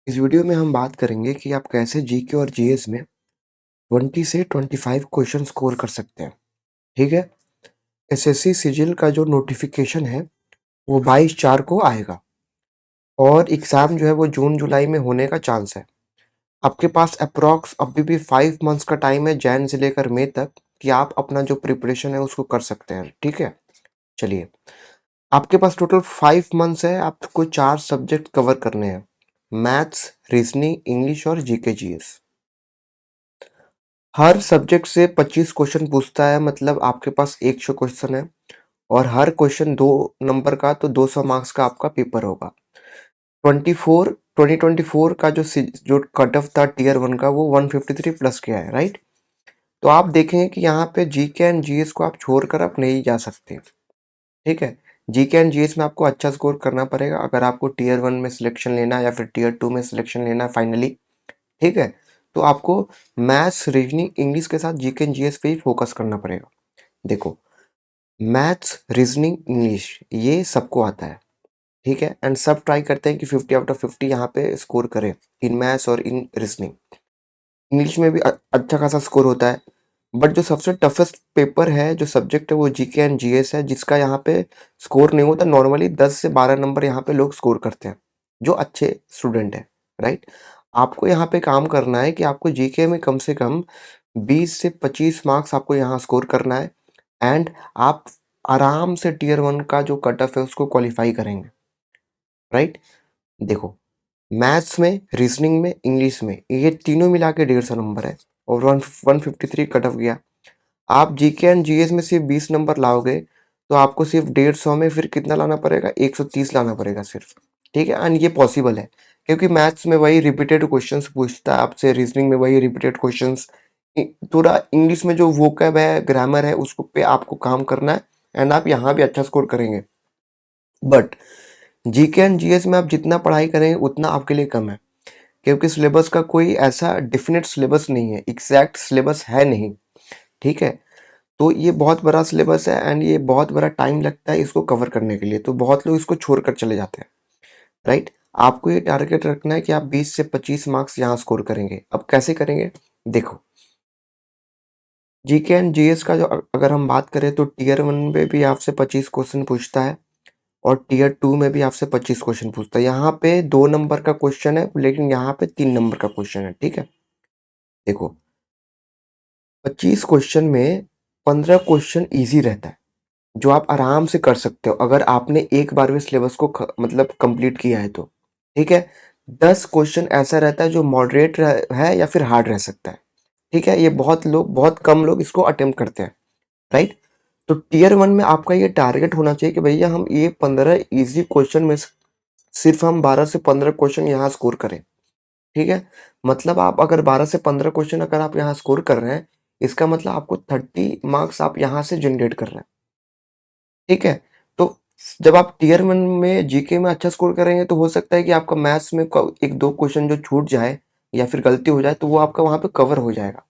इस वीडियो में हम बात करेंगे कि आप कैसे जीके और जीएस में 20 से 25 क्वेश्चन स्कोर कर सकते हैं। ठीक है। एसएससी सिजिल का जो नोटिफिकेशन है वो 22/4 को आएगा और एग्ज़ाम जो है वो जून जुलाई में होने का चांस है। आपके पास अप्रॉक्स अभी भी 5 मंथ्स का टाइम है जैन से लेकर मई तक कि आप अपना जो प्रिपरेशन है उसको कर सकते हैं। ठीक है। चलिए, आपके पास टोटल 5 मंथ्स है। आपको 4 सब्जेक्ट कवर करने हैं: मैथ्स, रीजनिंग, इंग्लिश और जीके जीएस। हर सब्जेक्ट से 25 क्वेश्चन पूछता है, मतलब आपके पास 100 क्वेश्चन है और हर क्वेश्चन 2 नंबर का, तो 200 मार्क्स का आपका पेपर होगा। 2024 का जो कट ऑफ था टियर 1 का वो 153 प्लस के है, राइट? तो आप देखेंगे कि यहाँ पे जीके एंड जीएस को आप छोड़कर आप नहीं जा सकते। ठीक है। जीके एंड जीएस में आपको अच्छा स्कोर करना पड़ेगा अगर आपको टियर 1 में सिलेक्शन लेना है या फिर टियर 2 में सिलेक्शन लेना है फाइनली। ठीक है। तो आपको मैथ्स, रीजनिंग, इंग्लिश के साथ जीके एंड जीएस पे ही फोकस करना पड़ेगा। देखो, मैथ्स, रीजनिंग, इंग्लिश ये सबको आता है। ठीक है। एंड सब ट्राई करते हैं कि 50 आउट ऑफ 50 यहाँ पे स्कोर करें इन मैथ्स और इन रीजनिंग। इंग्लिश में भी अच्छा खासा स्कोर होता है, बट जो सबसे टफेस्ट पेपर है, जो सब्जेक्ट है, वो जीके एंड जीएस है, जिसका यहाँ पे स्कोर नहीं होता। नॉर्मली 10 से 12 नंबर यहाँ पे लोग स्कोर करते हैं जो अच्छे स्टूडेंट हैं, राइट? आपको यहाँ पे काम करना है कि आपको जीके में कम से कम 20 से 25 मार्क्स आपको यहाँ स्कोर करना है एंड आप आराम से टियर 1 का जो कट ऑफ है उसको क्वालिफाई करेंगे, राइट? देखो, मैथ्स में, रीजनिंग में, इंग्लिश में ये तीनों मिला के 150 नंबर है और 153 कट ऑफ गया। आप जीके एंड जीएस में सिर्फ 20 नंबर लाओगे तो आपको सिर्फ 150 में फिर कितना लाना पड़ेगा? 130 लाना पड़ेगा सिर्फ। ठीक है। एंड ये पॉसिबल है क्योंकि मैथ्स में वही रिपीटेड क्वेश्चंस पूछता है आपसे, रीजनिंग में वही रिपीटेड क्वेश्चंस, थोड़ा इंग्लिश में जो वोकैब है, ग्रामर है, उसको पे आपको काम करना है एंड आप यहाँ भी अच्छा स्कोर करेंगे। बट जीके एंड जीएस में आप जितना पढ़ाई करेंगे उतना आपके लिए कम है क्योंकि सिलेबस का कोई ऐसा डेफिनेट सिलेबस नहीं है, एग्जैक्ट सिलेबस है नहीं। ठीक है। तो ये बहुत बड़ा सिलेबस है एंड ये बहुत बड़ा टाइम लगता है इसको कवर करने के लिए, तो बहुत लोग इसको छोड़कर चले जाते हैं, राइट? आपको ये टारगेट रखना है कि आप 20 से 25 मार्क्स यहाँ स्कोर करेंगे। अब कैसे करेंगे? देखो, जीके एंड जीएस का जो अगर हम बात करें तो टियर 1 में भी आपसे 25 क्वेश्चन पूछता है और टियर 2 में भी आपसे 25 क्वेश्चन पूछता है। यहाँ पे 2 नंबर का क्वेश्चन है लेकिन यहाँ पे 3 नंबर का क्वेश्चन है। ठीक है। देखो, 25 क्वेश्चन में 15 क्वेश्चन ईजी रहता है जो आप आराम से कर सकते हो अगर आपने एक बार में सिलेबस को मतलब कंप्लीट किया है तो। ठीक है। 10 क्वेश्चन ऐसा रहता है जो मॉडरेट है या फिर हार्ड रह सकता है। ठीक है। ये बहुत कम लोग इसको अटेम्प्ट करते हैं, राइट? तो टियर 1 में आपका ये टारगेट होना चाहिए कि भैया हम ये 15 इजी क्वेश्चन में सिर्फ हम 12 से 15 क्वेश्चन यहाँ स्कोर करें। ठीक है। मतलब आप अगर 12 से 15 क्वेश्चन अगर आप यहाँ स्कोर कर रहे हैं, इसका मतलब आपको 30 मार्क्स आप यहाँ से जनरेट कर रहे हैं। ठीक है। तो जब आप टियर 1 में जीके में अच्छा स्कोर करेंगे तो हो सकता है कि आपका मैथ्स में 1-2 क्वेश्चन जो छूट जाए या फिर गलती हो जाए तो वो आपका वहाँ पे कवर हो जाएगा,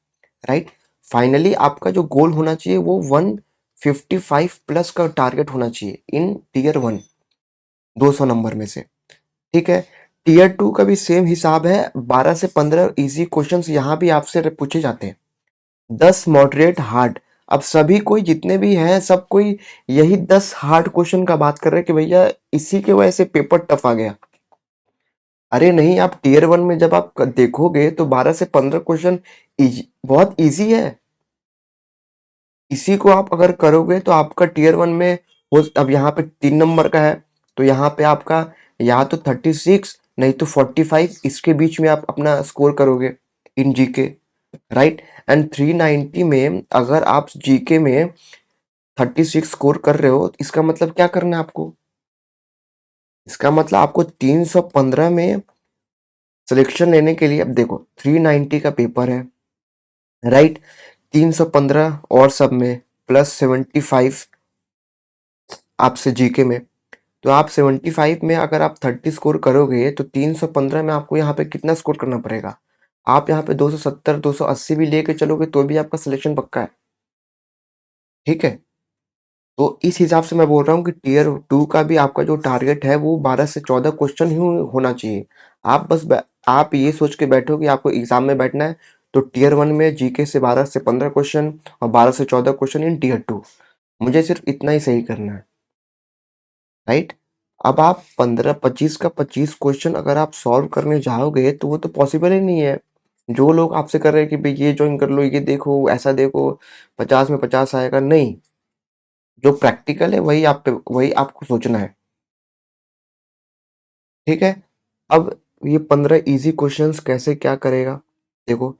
राइट? फाइनली आपका जो गोल होना चाहिए वो 155 प्लस का टारगेट होना चाहिए इन टियर 1, 200 नंबर में से। ठीक है। टियर 2 का भी सेम हिसाब है, 12 से 15 इजी क्वेश्चंस यहाँ भी आपसे पूछे जाते हैं, 10 मॉडरेट हार्ड। अब सभी कोई जितने भी हैं सब कोई यही 10 हार्ड क्वेश्चन का बात कर रहे हैं कि भैया इसी के वजह से पेपर टफ आ गया। अरे नहीं, आप टियर 1 में जब आप देखोगे तो 12 से 15 क्वेश्चन बहुत इजी है। इसी को आप अगर करोगे तो आपका टियर 1 में हो, अब यहाँ पे 3 नंबर का है तो यहाँ पे आपका या तो 36 नहीं तो 45 इसके बीच में आप अपना स्कोर करोगे इन जीके, राइट? एंड 390 में अगर आप जीके में 36 स्कोर कर रहे हो, इसका मतलब क्या करना है आपको? इसका मतलब आपको 315 में सिलेक्शन लेने के लिए, अब देखो 390 का पेपर है, राइट? 315 और सब में प्लस 75 आपसे जीके में, तो आप 75 में अगर आप 30 स्कोर करोगे तो 315 में आपको यहाँ पे कितना स्कोर करना पड़ेगा? आप यहाँ पे 270 280 भी लेके चलोगे तो भी आपका सिलेक्शन पक्का है। ठीक है। तो इस हिसाब से मैं बोल रहा हूँ कि टियर 2 का भी आपका जो टारगेट है वो 12 से 14 क्वेश्चन ही होना चाहिए। आप बस आप ये सोच के बैठो कि आपको एग्जाम में बैठना है तो टीयर 1 में जीके से 12 से 15 क्वेश्चन और 12 से 14 क्वेश्चन इन टीयर 2, मुझे सिर्फ इतना ही सही करना है, राइट? अब आप 15-25 का 25 क्वेश्चन अगर आप सॉल्व करने जाओगे तो वो तो पॉसिबल ही नहीं है। जो लोग आपसे कर रहे हैं कि भाई ये ज्वाइन कर लो, ये देखो, ऐसा देखो, 50 में 50 आएगा, नहीं। जो प्रैक्टिकल है वही आपको सोचना है, ठीक है? अब ये 15 इजी क्वेश्चंस कैसे क्या करेगा? देखो,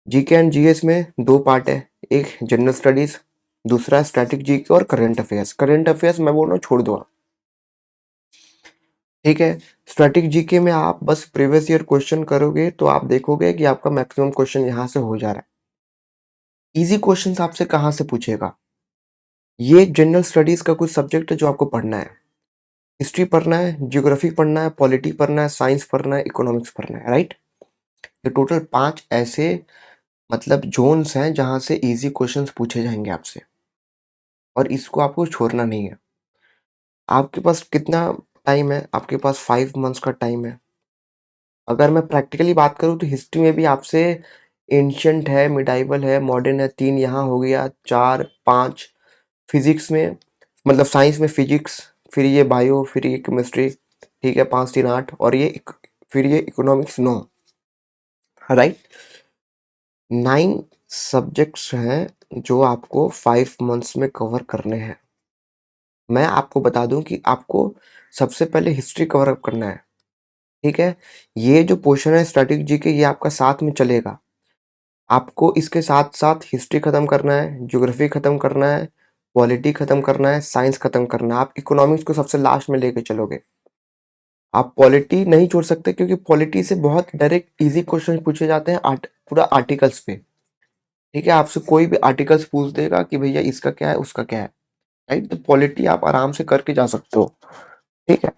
जीके एंड जीएस में 2 पार्ट है, एक जनरल स्टडीज, दूसरा स्टैटिक जीके और करंट अफेयर्स। करंट अफेयर्स मैं बोल रहा हूँ छोड़ दो आप, ठीक है? स्टैटिक जीके में आप बस प्रीवियस ईयर क्वेश्चन करोगे तो आप देखोगे कि आपका मैक्सिमम क्वेश्चन यहाँ से हो जा रहा है। इजी क्वेश्चंस आपसे कहाँ से पूछेगा? ये जनरल स्टडीज का कुछ सब्जेक्ट है जो आपको पढ़ना है। हिस्ट्री पढ़ना है, ज्योग्राफी पढ़ना है, पॉलिटी पढ़ना है, साइंस पढ़ना है, इकोनॉमिक्स पढ़ना है, राइट? ये टोटल 5 ऐसे मतलब जोन्स हैं जहाँ से इजी क्वेश्चंस पूछे जाएंगे आपसे, और इसको आपको छोड़ना नहीं है। आपके पास कितना टाइम है? आपके पास 5 मंथ्स का टाइम है। अगर मैं प्रैक्टिकली बात करूँ तो हिस्ट्री में भी आपसे एंशिएंट है, मिडाइवल है, मॉडर्न है, 3 यहाँ हो गया, 4, 5 फिजिक्स में, मतलब साइंस में फिजिक्स, फिर ये बायो, फिर ये केमिस्ट्री, ठीक है, 5 3 8, और फिर ये इकोनॉमिक्स 9, राइट? 9 सब्जेक्ट्स हैं जो आपको 5 मंथ्स में कवर करने हैं। मैं आपको बता दूं कि आपको सबसे पहले हिस्ट्री कवर अप करना है, ठीक है? ये जो पोर्शन है स्टैटिक जी के, ये आपका साथ में चलेगा। आपको इसके साथ-साथ हिस्ट्री खत्म करना है, ज्योग्राफी खत्म करना है, पॉलिटी खत्म करना है, साइंस खत्म करना है। आप इकोनॉमिक्स को सबसे लास्ट में लेके चलोगे। आप पॉलिटी नहीं छोड़ सकते क्योंकि पॉलिटी से बहुत डायरेक्ट इजी क्वेश्चन पूछे जाते हैं पूरा आर्टिकल्स पे, ठीक है? आपसे कोई भी आर्टिकल्स पूछ देगा कि भैया इसका क्या है, उसका क्या है, राइट? तो पॉलिटी आप आराम से करके जा सकते हो, ठीक है?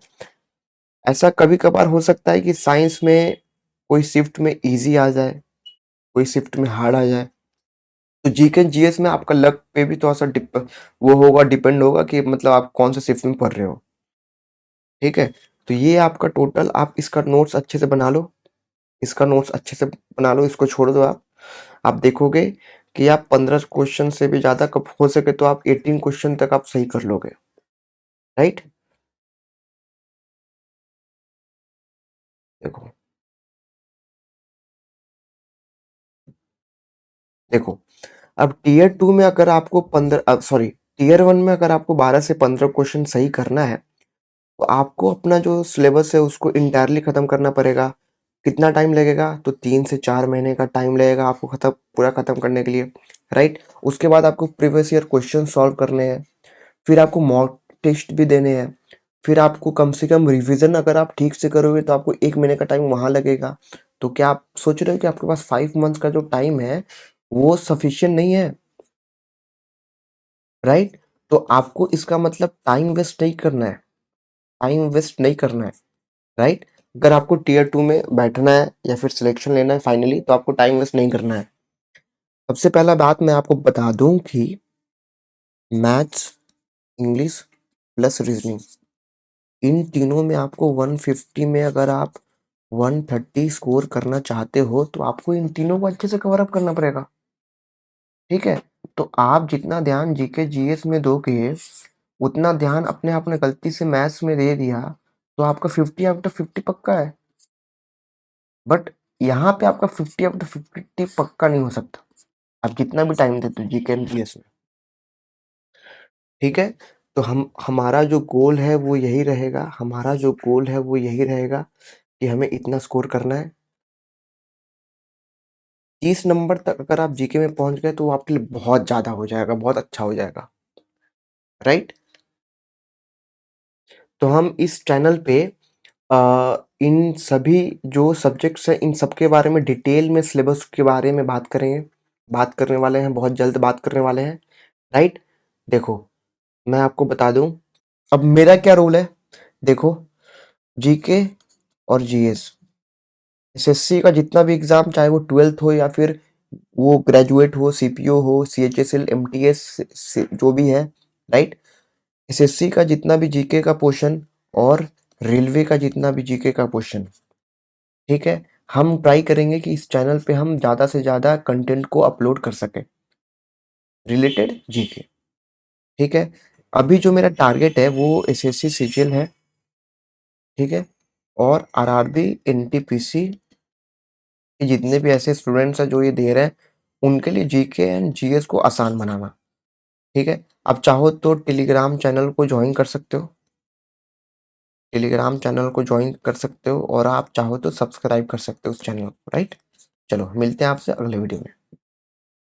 ऐसा कभी-कभार हो सकता है कि साइंस में कोई शिफ्ट में ईज़ी आ जाए, कोई शिफ्ट में हार्ड आ जाए। तो जीके जीएस में आपका लक पे भी थोड़ा-सा डिपेंड होगा कि मतलब आप कौन से शिफ्ट में पढ़ रहे हो, ठीक है? तो ये आपका टोटल, आप इसका नोट्स अच्छे से बना लो, इसका नोट्स अच्छे से बना लो, इसको छोड़ दो आप। आप देखोगे कि आप 15 क्वेश्चन से भी ज़्यादा, कब हो सके तो आप 18 क्वेश्चन तक आप सही कर लोगे, राइट? देखो देखो, अब टियर 2 में अगर आपको 15 सॉरी, टियर 1 में अगर आपको 12 से 15 क्वेश्चन सही करना है, तो आपको अपना जो सिलेबस है उसको इंटायरली खत्म करना पड़ेगा। कितना टाइम लगेगा? तो 3 से 4 महीने का टाइम लगेगा आपको पूरा खत्म करने के लिए, राइट? उसके बाद आपको प्रीवियस ईयर क्वेश्चन सॉल्व करने हैं, फिर आपको मॉक टेस्ट भी देने हैं, फिर आपको कम से कम रिवीजन अगर आप ठीक से करोगे तो आपको 1 महीने का टाइम वहाँ लगेगा। तो क्या आप सोच रहे हो कि आपके पास 5 मंथ्स का जो टाइम है, वो सफिशिएंट नहीं है, राइट? तो आपको इसका मतलब टाइम वेस्ट नहीं करना है, टाइम वेस्ट नहीं करना है, राइट? अगर आपको टियर 2 में बैठना है या फिर सिलेक्शन लेना है फाइनली, तो आपको टाइम वेस्ट नहीं करना है। सबसे पहला बात मैं आपको बता दूं कि मैथ्स, इंग्लिश प्लस रीजनिंग, इन तीनों में आपको 150 में अगर आप 130 स्कोर करना चाहते हो तो आपको इन तीनों को अच्छे से कवर अप करना पड़ेगा, ठीक है? तो आप जितना ध्यान जीके जीएस में दोगे, उतना ध्यान अपने आपने गलती से मैथ्स में दे दिया तो आपका 50 आउट ऑफ 50 पक्का है। बट यहाँ पे आपका 50 आउट ऑफ 50 पक्का नहीं हो सकता, आप कितना भी टाइम देते हो जीके एंड जीएस में, ठीक है? तो हम हमारा जो गोल है वो यही रहेगा, हमारा जो गोल है वो यही रहेगा कि हमें इतना स्कोर करना है। 30 नंबर तक अगर आप जीके में पहुँच गए तो वो आपके लिए बहुत ज़्यादा हो जाएगा, बहुत अच्छा हो जाएगा, राइट? तो हम इस चैनल पे इन सभी जो सब्जेक्ट्स हैं, इन सब के बारे में डिटेल में सिलेबस के बारे में बात करेंगे, बात करने वाले हैं, बहुत जल्द बात करने वाले हैं, राइट? देखो, मैं आपको बता दूँ, अब मेरा क्या रोल है, देखो, जीके और जीएस, एसएससी का जितना भी एग्ज़ाम, चाहे वो 12th हो या फिर वो ग्रेजुएट हो, सीपीओ हो, सीएचएसएल, एमटीएस से जो भी है, राइट? एसएससी का जितना भी जीके का पोर्शन और रेलवे का जितना भी जीके का पोर्शन, ठीक है? हम ट्राई करेंगे कि इस चैनल पे हम ज़्यादा से ज़्यादा कंटेंट को अपलोड कर सकें रिलेटेड जीके। ठीक है? अभी जो मेरा टारगेट है वो एसएससी सीजीएल है, ठीक है? और आरआरबी, एनटीपीसी के जितने भी ऐसे स्टूडेंट्स हैं जो ये दे रहे हैं, उनके लिए जीके एंड जीएस को आसान बनाना, ठीक है? आप चाहो तो टेलीग्राम चैनल को जॉइन कर सकते हो, टेलीग्राम चैनल को जॉइन कर सकते हो और आप चाहो तो सब्सक्राइब कर सकते हो उस चैनल को, राइट? चलो मिलते हैं आपसे अगले वीडियो में।